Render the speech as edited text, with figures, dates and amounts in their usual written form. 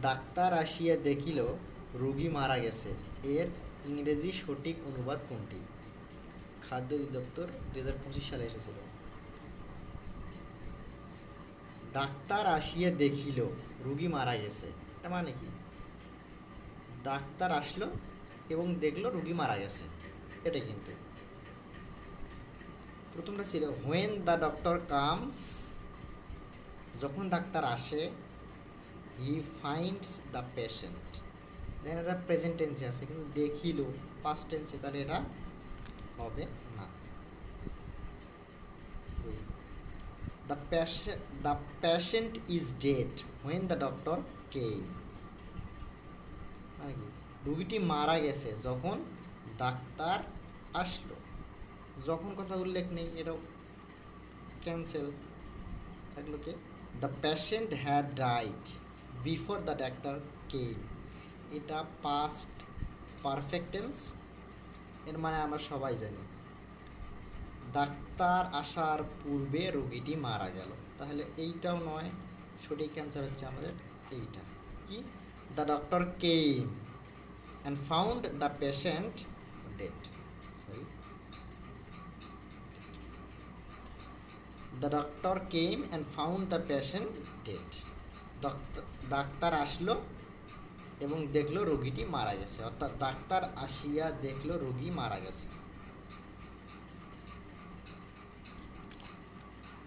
Doctor আসিয়া দেখিল রোগী মারা গেছে, এর ইংরেজি সঠিক অনুবাদ কোনটি? খাদ্য অধিদপ্তর 2025 সালে এসেছিল। ডাক্তার আসিয়া দেখিল রোগী মারা গেছে, এটা মানে কি? ডাক্তার আসলো এবং দেখলো রোগী মারা গেছে, এটা কিন্তু প্রথমটা ছিল হোয়েন দ্য ডক্টর কামস, যখন ডাক্তার আসে, হি ফাইন্ডস দ্য পেশেন্ট। দেন এটা প্রেজেন্ট টেন্সে আছে, কিন্তু দেখিল পাস্ট টেন্সে, তাহলে এটা হবে না। The patient is dead when the doctor came, মানে কি রোগীটি মারা গেছে যখন ডাক্তার আসলো। যখন কথা উল্লেখ নেই, এটাও ক্যান্সেল থাকলো। কে? The patient had died before the doctor came, এটা পাস্ট পারফেক্ট টেন্স। এর মানে আমরা সবাই জানি ডাক্তার আসার পূর্বে রোগীটি মারা গেল, তাহলে এইটাও নয়। সঠিক অ্যান্সার হচ্ছে আমাদের এইটা। কি? The doctor came and found the patient dead. Sorry, the doctor came and found the patient dead. Doctor আসলো এবং দেখলো রোগীটি মারা গেছে, অর্থাৎ ডাক্তার আসিয়া দেখলো রোগী মারা গেছে।